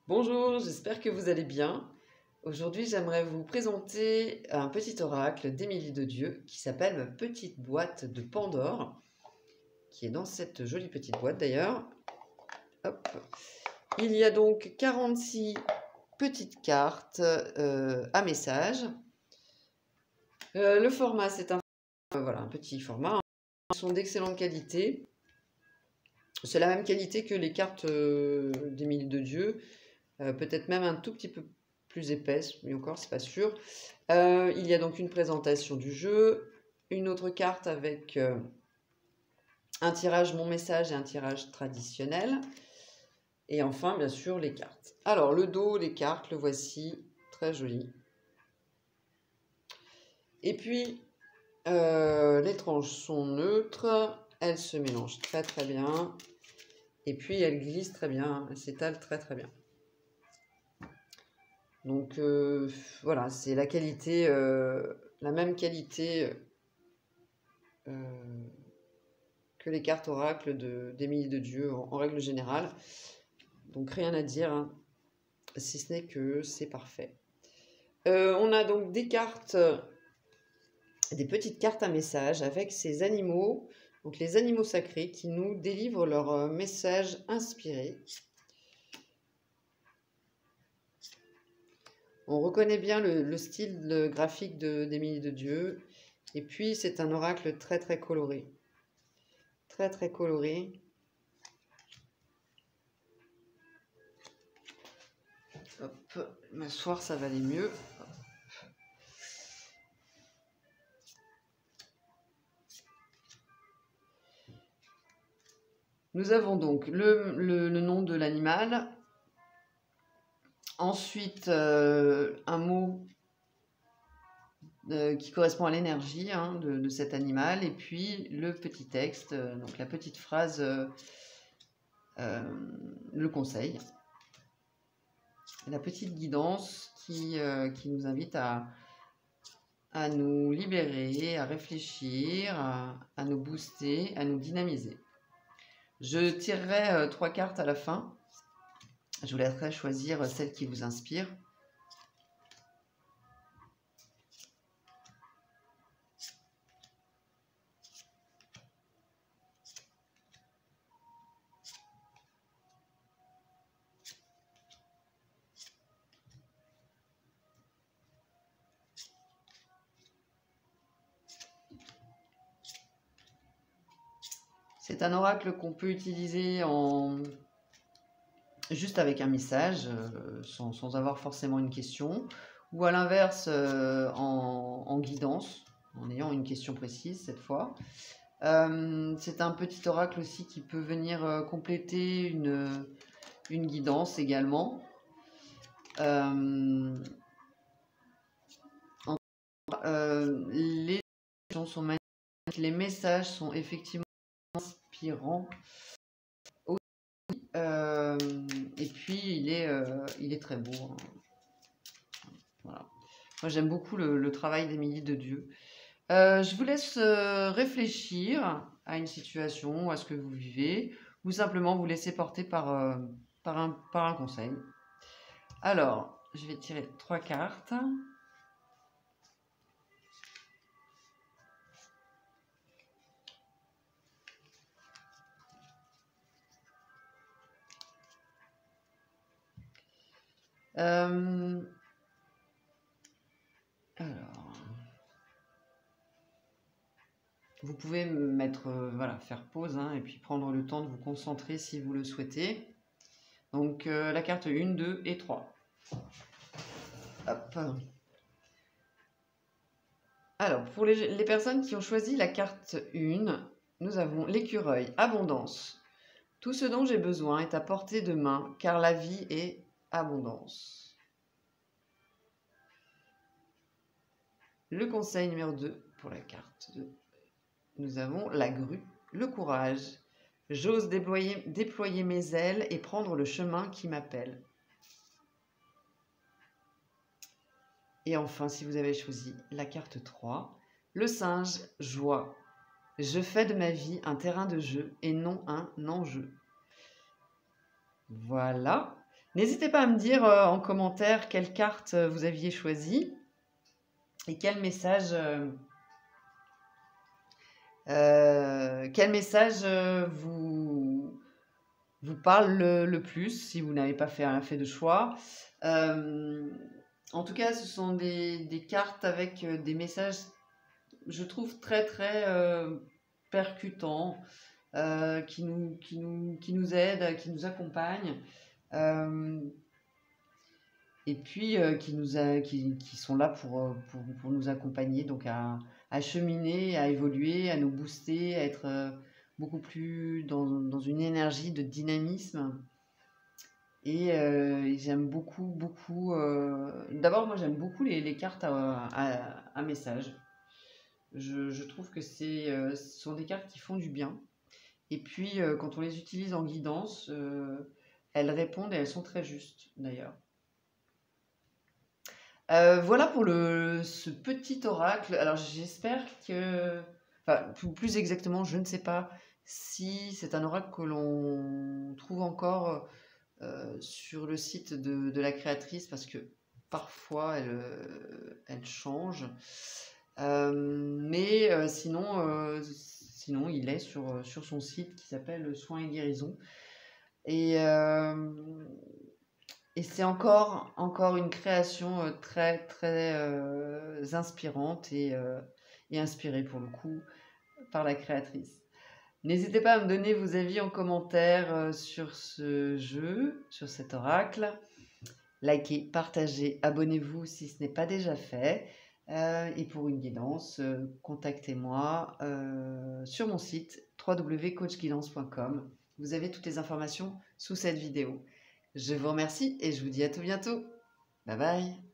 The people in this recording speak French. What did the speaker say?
Bonjour, j'espère que vous allez bien. Aujourd'hui, j'aimerais vous présenter un petit oracle d'Émilie de Dieu qui s'appelle ma petite boîte de Pandore, qui est dans cette jolie petite boîte d'ailleurs. Hop. Il y a donc 46 petites cartes à message. Le format, c'est un petit format. Ils sont d'excellente qualité. C'est la même qualité que les cartes d'Émilie de Dieu. Peut-être même un tout petit peu plus épaisse, mais encore, c'est pas sûr. Il y a donc une présentation du jeu, une autre carte avec un tirage mon message et un tirage traditionnel. Et enfin, bien sûr, les cartes. Alors, le dos, les cartes, le voici, très joli. Et puis, les tranches sont neutres, elles se mélangent très très bien. Et puis, elles glissent très bien, elles s'étalent très très bien. Donc voilà, c'est la qualité, la même qualité que les cartes oracles d'Émilie de Dieu en règle générale. Donc rien à dire, hein, si ce n'est que c'est parfait. On a donc des cartes, des petites cartes à message avec ces animaux, donc les animaux sacrés qui nous délivrent leur message inspiré. On reconnaît bien le style graphique d'Émilie de Dieu. Et puis, c'est un oracle très, très coloré. Très, très coloré. Hop, m'asseoir, ça va aller mieux. Nous avons donc le nom de l'animal. Ensuite, un mot qui correspond à l'énergie de cet animal, et puis le petit texte, donc la petite phrase, le conseil, la petite guidance qui nous invite à nous libérer, à réfléchir, à nous booster, à nous dynamiser. Je tirerai 3 cartes à la fin. Je vous laisserai choisir celle qui vous inspire. C'est un oracle qu'on peut utiliser juste avec un message, sans avoir forcément une question, ou à l'inverse en guidance, en ayant une question précise cette fois. C'est un petit oracle aussi qui peut venir compléter une guidance également. Les sont magnifiques, les messages sont effectivement inspirants. Et puis il est très beau, hein. Voilà. Moi j'aime beaucoup le travail d'Émilie de Dieu. Je vous laisse réfléchir à une situation, à ce que vous vivez, ou simplement vous laisser porter par un conseil. Alors, je vais tirer 3 cartes. Alors, vous pouvez mettre, voilà, faire pause et puis prendre le temps de vous concentrer si vous le souhaitez. Donc la carte 1, 2 et 3. Hop. Alors, pour les personnes qui ont choisi la carte 1, nous avons l'écureuil, abondance. Tout ce dont j'ai besoin est à portée de main, car la vie est abondance. Le conseil numéro 2 pour la carte 2. Nous avons la grue, le courage. J'ose déployer mes ailes et prendre le chemin qui m'appelle. Et enfin, si vous avez choisi la carte 3, le singe, joie. Je fais de ma vie un terrain de jeu et non un enjeu. Voilà. N'hésitez pas à me dire en commentaire quelle carte vous aviez choisie et quel message vous parle le plus si vous n'avez pas fait de choix. En tout cas, ce sont des cartes avec des messages, je trouve, très très percutants, qui nous aident, qui nous accompagnent. Et puis qui sont là pour nous accompagner, donc à cheminer, à évoluer, à nous booster, à être beaucoup plus dans une énergie de dynamisme. Et j'aime beaucoup, beaucoup. D'abord, moi, j'aime beaucoup les cartes à message. Je trouve que ce sont des cartes qui font du bien. Et puis, quand on les utilise en guidance, elles répondent et elles sont très justes, d'ailleurs. Voilà pour ce petit oracle. Alors j'espère que... Enfin, plus exactement, je ne sais pas si c'est un oracle que l'on trouve encore sur le site de la créatrice, parce que parfois elle change. Mais sinon, il est sur son site qui s'appelle Soins et Guérison. Et c'est encore une création très, très inspirante et inspirée pour le coup par la créatrice. N'hésitez pas à me donner vos avis en commentaire sur ce jeu, sur cet oracle. Likez, partagez, abonnez-vous si ce n'est pas déjà fait. Et pour une guidance, contactez-moi sur mon site www.coachguidance.com. Vous avez toutes les informations sous cette vidéo. Je vous remercie et je vous dis à tout bientôt. Bye bye.